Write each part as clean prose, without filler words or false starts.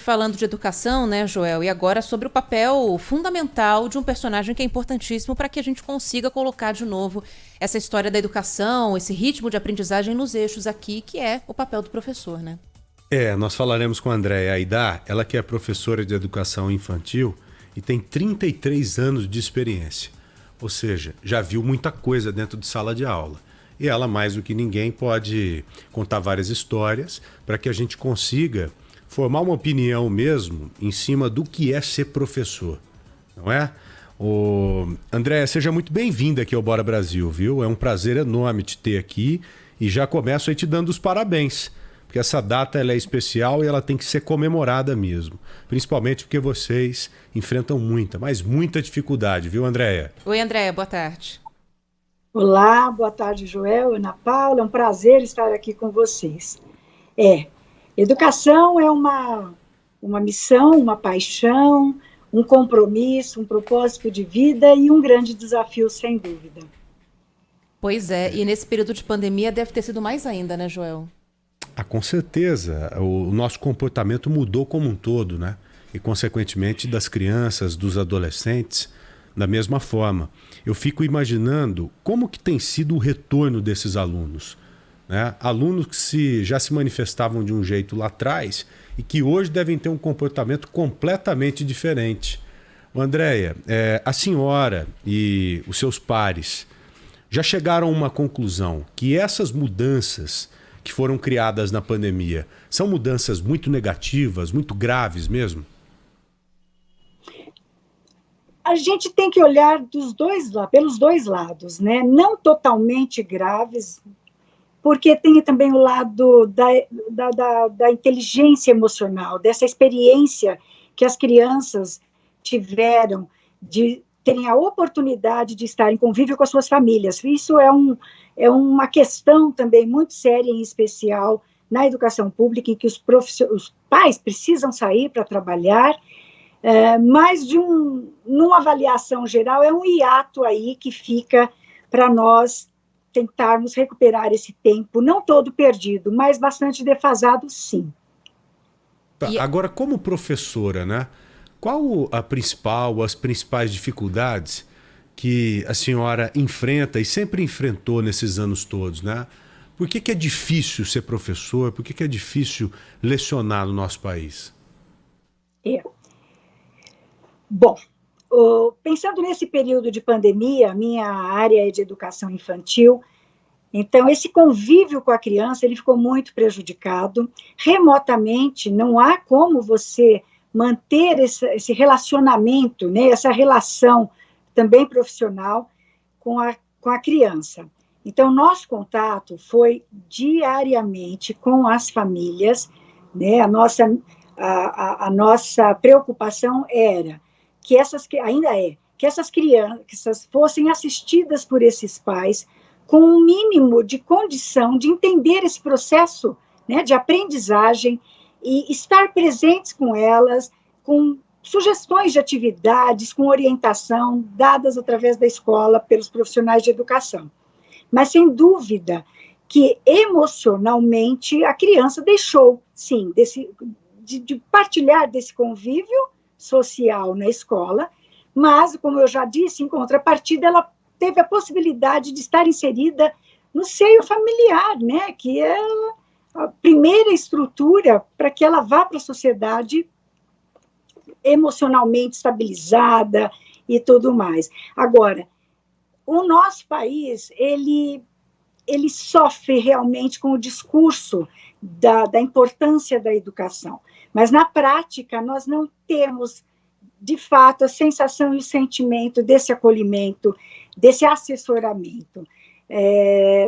Falando de educação, né, Joel? E agora sobre o papel fundamental de um personagem que é importantíssimo para que a gente consiga colocar de novo essa história da educação, esse ritmo de aprendizagem nos eixos aqui, que é o papel do professor, né? Nós falaremos com a Andréia Aidar, ela que é professora de educação infantil e tem 33 anos de experiência. Ou seja, já viu muita coisa dentro de sala de aula. E ela, mais do que ninguém, pode contar várias histórias para que a gente consiga formar uma opinião mesmo em cima do que é ser professor, não é? Andréia, seja muito bem-vinda aqui ao Bora Brasil, viu? É um prazer enorme te ter aqui e já começo aí te dando os parabéns, porque essa data ela é especial e ela tem que ser comemorada mesmo, principalmente porque vocês enfrentam muita, mas muita dificuldade, viu, Andréia? Oi, Andréia, boa tarde. Olá, boa tarde, Joel, Ana Paula, é um prazer estar aqui com vocês. Educação é uma missão, uma paixão, um compromisso, um propósito de vida e um grande desafio, sem dúvida. Pois é, e nesse período de pandemia deve ter sido mais ainda, né, Joel? Com certeza, o nosso comportamento mudou como um todo, né? E, consequentemente, das crianças, dos adolescentes, da mesma forma. Eu fico imaginando como que tem sido o retorno desses alunos, né? Alunos que já se manifestavam de um jeito lá atrás e que hoje devem ter um comportamento completamente diferente. Andréia, a senhora e os seus pares já chegaram a uma conclusão que essas mudanças que foram criadas na pandemia são mudanças muito negativas, muito graves mesmo? A gente tem que olhar pelos dois lados, né? Não totalmente graves, porque tem também o lado da inteligência emocional, dessa experiência que as crianças tiveram de terem a oportunidade de estar em convívio com as suas famílias. Isso é uma questão também muito séria, em especial na educação pública, em que os pais precisam sair para trabalhar, mas numa avaliação geral, é um hiato aí que fica para nós tentarmos recuperar esse tempo, não todo perdido, mas bastante defasado, sim. Agora, como professora, né? Qual as principais dificuldades que a senhora enfrenta e sempre enfrentou nesses anos todos, né? Por que é difícil ser professor? Por que é difícil lecionar no nosso país? Bom, pensando nesse período de pandemia, a minha área é de educação infantil, então esse convívio com a criança ele ficou muito prejudicado. Remotamente, não há como você manter esse relacionamento, né, essa relação também profissional com a criança. Então, nosso contato foi diariamente com as famílias, né, a nossa preocupação era que essas crianças fossem assistidas por esses pais com um mínimo de condição de entender esse processo, né, de aprendizagem e estar presentes com elas, com sugestões de atividades, com orientação dadas através da escola pelos profissionais de educação. Mas, sem dúvida, que emocionalmente a criança deixou, sim, de partilhar desse convívio social na escola, mas, como eu já disse, em contrapartida, ela teve a possibilidade de estar inserida no seio familiar, né, que é a primeira estrutura para que ela vá para a sociedade emocionalmente estabilizada e tudo mais. Agora, o nosso país, ele sofre realmente com o discurso da importância da educação, mas na prática nós não temos, de fato, a sensação e o sentimento desse acolhimento, desse assessoramento.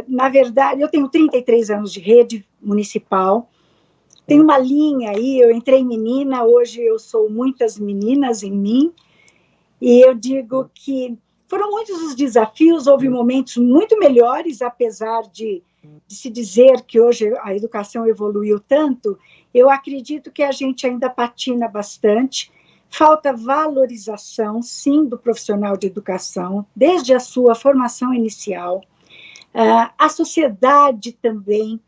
Na verdade, eu tenho 33 anos de rede municipal, tem uma linha aí, eu entrei menina, hoje eu sou muitas meninas em mim, e eu digo que foram muitos os desafios, houve momentos muito melhores, apesar de se dizer que hoje a educação evoluiu tanto, eu acredito que a gente ainda patina bastante, falta valorização, sim, do profissional de educação, desde a sua formação inicial. A sociedade também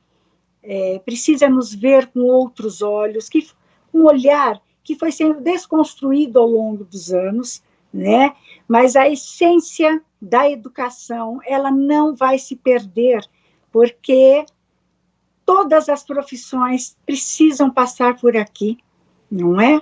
precisa nos ver com outros olhos, que um olhar que foi sendo desconstruído ao longo dos anos, né? Mas a essência da educação, ela não vai se perder, porque todas as profissões precisam passar por aqui, não é?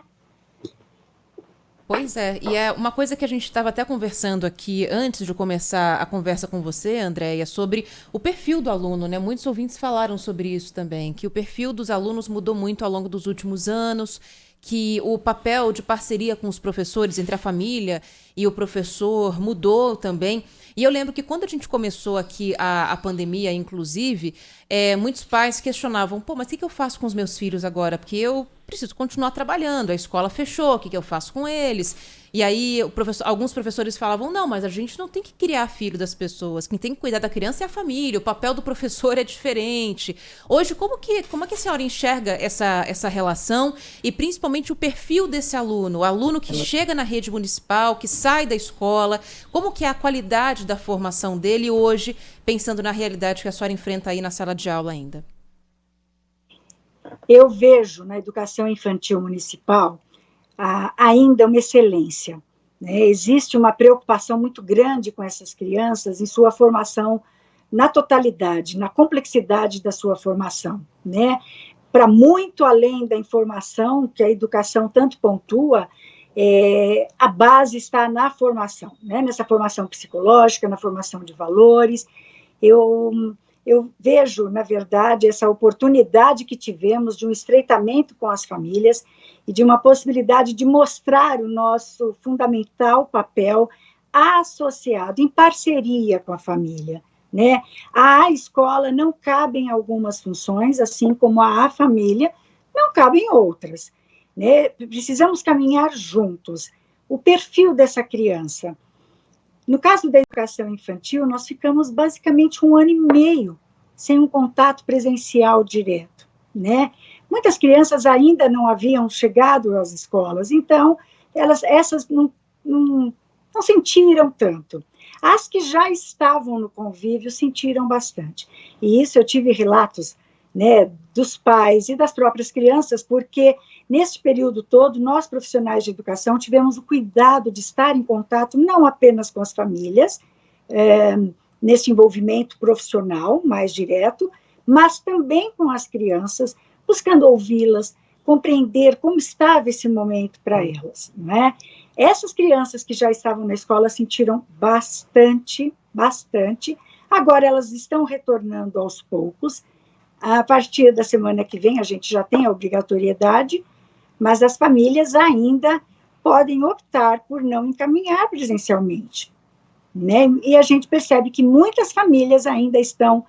Pois é, e é uma coisa que a gente estava até conversando aqui antes de começar a conversa com você, Andréia, sobre o perfil do aluno, né? Muitos ouvintes falaram sobre isso também, que o perfil dos alunos mudou muito ao longo dos últimos anos, que o papel de parceria com os professores, entre a família e o professor, mudou também. E eu lembro que quando a gente começou aqui a pandemia, inclusive, muitos pais questionavam, pô, mas o que eu faço com os meus filhos agora? Porque eu preciso continuar trabalhando, a escola fechou, o que eu faço com eles? E aí alguns professores falavam, não, mas a gente não tem que criar filho das pessoas, quem tem que cuidar da criança é a família, o papel do professor é diferente. Hoje, como é que a senhora enxerga essa relação e principalmente o perfil desse aluno, o aluno que chega na rede municipal, que sai da escola, como que é a qualidade da formação dele hoje, pensando na realidade que a senhora enfrenta aí na sala de aula ainda? Eu vejo na educação infantil municipal ainda uma excelência, né? Existe uma preocupação muito grande com essas crianças em sua formação na totalidade, na complexidade da sua formação, né? Para muito além da informação que a educação tanto pontua, a base está na formação, né? Nessa formação psicológica, na formação de valores. Eu vejo, na verdade, essa oportunidade que tivemos de um estreitamento com as famílias e de uma possibilidade de mostrar o nosso fundamental papel associado, em parceria com a família, né? À escola não cabem algumas funções, assim como à família não cabem outras, né? Precisamos caminhar juntos. O perfil dessa criança. No caso da educação infantil, nós ficamos basicamente 1 ano e meio sem um contato presencial direto, né? Muitas crianças ainda não haviam chegado às escolas, então essas não sentiram tanto. As que já estavam no convívio sentiram bastante. E isso eu tive relatos, né, dos pais e das próprias crianças, porque neste período todo, nós profissionais de educação tivemos o cuidado de estar em contato não apenas com as famílias, nesse envolvimento profissional mais direto, mas também com as crianças, buscando ouvi-las, compreender como estava esse momento para elas, né? Essas crianças que já estavam na escola sentiram bastante, bastante. Agora elas estão retornando aos poucos. A partir da semana que vem a gente já tem a obrigatoriedade, mas as famílias ainda podem optar por não encaminhar presencialmente, né? E a gente percebe que muitas famílias ainda estão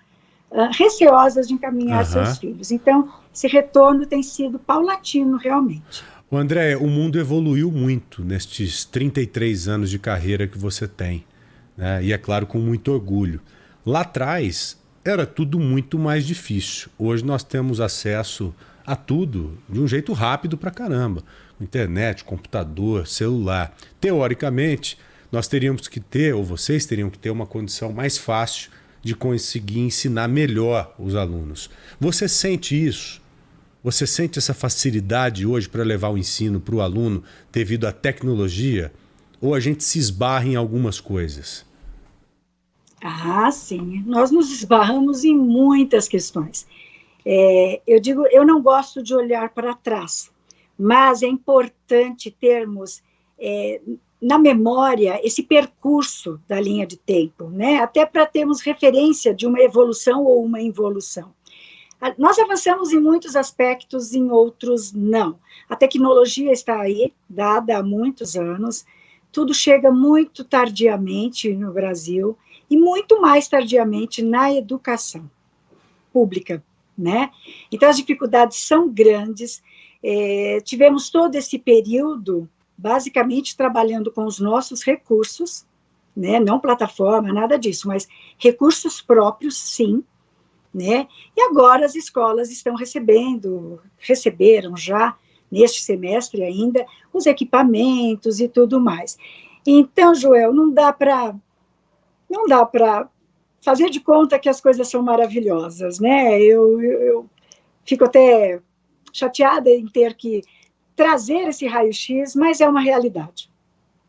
receosas de encaminhar seus filhos. Então, esse retorno tem sido paulatino, realmente. O André, o mundo evoluiu muito nestes 33 anos de carreira que você tem, né? E é claro, com muito orgulho. Lá atrás, era tudo muito mais difícil. Hoje nós temos acesso a tudo de um jeito rápido pra caramba. Internet, computador, celular. Teoricamente, nós teríamos que ter, ou vocês teriam que ter, uma condição mais fácil de conseguir ensinar melhor os alunos. Você sente isso? Você sente essa facilidade hoje para levar o ensino para o aluno devido à tecnologia? Ou a gente se esbarra em algumas coisas? Ah, sim. Nós nos esbarramos em muitas questões. Eu digo, eu não gosto de olhar para trás, mas é importante termos na memória esse percurso da linha de tempo, né? Até para termos referência de uma evolução ou uma involução. Nós avançamos em muitos aspectos, em outros não. A tecnologia está aí, dada há muitos anos, tudo chega muito tardiamente no Brasil e muito mais tardiamente na educação pública, né? Então, as dificuldades são grandes. Tivemos todo esse período, basicamente, trabalhando com os nossos recursos, né? Não plataforma, nada disso, mas recursos próprios, sim, né? E agora as escolas estão receberam já, neste semestre ainda, os equipamentos e tudo mais. Então, Joel, não dá para fazer de conta que as coisas são maravilhosas, né? Eu fico até chateada em ter que trazer esse raio-x, mas é uma realidade.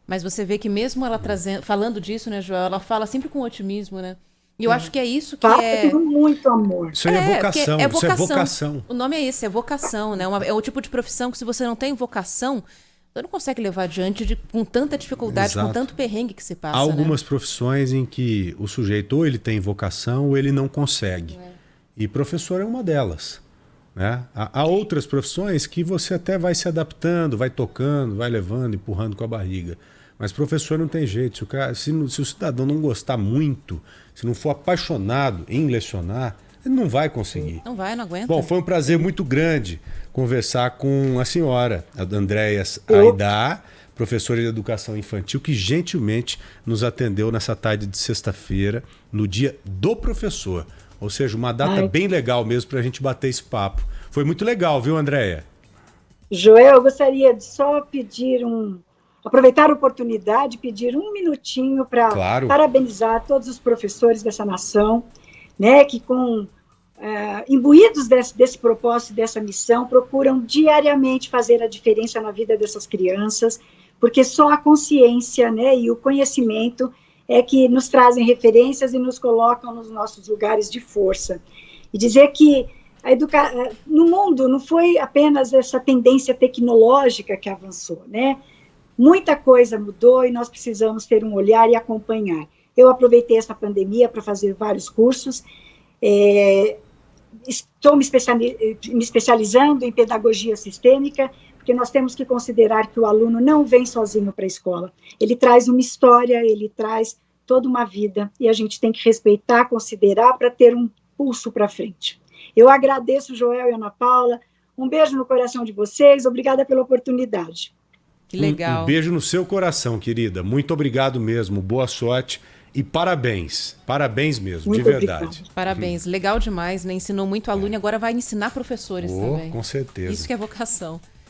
Mas você vê que mesmo ela falando disso, né, Joel, ela fala sempre com otimismo, né? E eu acho que é isso que Fala com muito amor. Isso aí é vocação, isso é vocação. O nome é esse, é vocação, né? É o tipo de profissão que se você não tem vocação, você não consegue levar adiante com tanta dificuldade, Exato. com tanto perrengue que se passa. Há algumas né? profissões em que o sujeito ou ele tem vocação ou ele não consegue. E professor é uma delas. Né? Há outras profissões que você até vai se adaptando, vai tocando, vai levando, empurrando com a barriga. Mas professor não tem jeito. Se o cidadão não gostar muito, se não for apaixonado em lecionar, ele não vai conseguir. Não vai, não aguenta. Bom, foi um prazer muito grande conversar com a senhora, a Andréia Aidar, professora de educação infantil, que gentilmente nos atendeu nessa tarde de sexta-feira, no dia do professor. Ou seja, uma data bem legal mesmo para a gente bater esse papo. Foi muito legal, viu, Andréia? Joel, eu gostaria de só aproveitar a oportunidade, pedir um minutinho para parabenizar todos os professores dessa nação, né, que imbuídos desse propósito, dessa missão, procuram diariamente fazer a diferença na vida dessas crianças, porque só a consciência, né, e o conhecimento é que nos trazem referências e nos colocam nos nossos lugares de força. E dizer que no mundo não foi apenas essa tendência tecnológica que avançou, né? Muita coisa mudou e nós precisamos ter um olhar e acompanhar. Eu aproveitei essa pandemia para fazer vários cursos, estou me especializando em pedagogia sistêmica, porque nós temos que considerar que o aluno não vem sozinho para a escola. Ele traz uma história, ele traz toda uma vida, e a gente tem que respeitar, considerar, para ter um pulso para frente. Eu agradeço, Joel e Ana Paula, um beijo no coração de vocês, obrigada pela oportunidade. Que legal. Um beijo no seu coração, querida. Muito obrigado mesmo. Boa sorte e parabéns. Parabéns mesmo, muito de verdade. Obrigado. Parabéns. Legal demais, né? Ensinou muito aluno e agora vai ensinar professores também. Com certeza. Isso que é vocação.